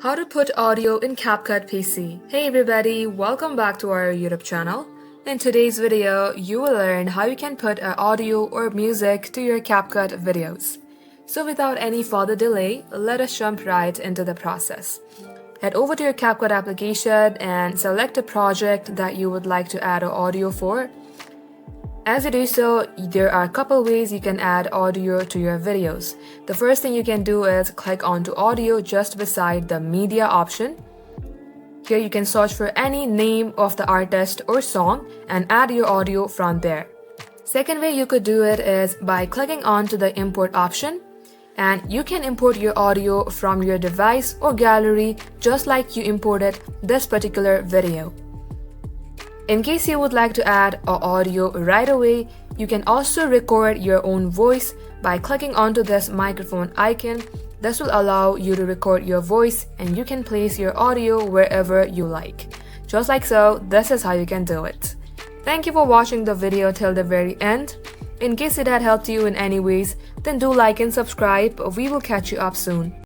How to put audio in CapCut PC. Hey everybody, welcome back to our YouTube channel. In today's video, you will learn how you can put audio or music to your CapCut videos. So without any further delay, let us jump right into the process. Head over to your CapCut application and select a project that you would like to add audio for. As you do so, there are a couple ways you can add audio to your videos. The first thing you can do is click onto audio just beside the media option. Here you can search for any name of the artist or song and add your audio from there. Second way you could do it is by clicking onto the import option, and you can import your audio from your device or gallery just like you imported this particular video. In case you would like to add audio right away, you can also record your own voice by clicking onto this microphone icon. This will allow you to record your voice and you can place your audio wherever you like. Just like so, this is how you can do it. Thank you for watching the video till the very end. In case it had helped you in any ways, then do like and subscribe. We will catch you up soon.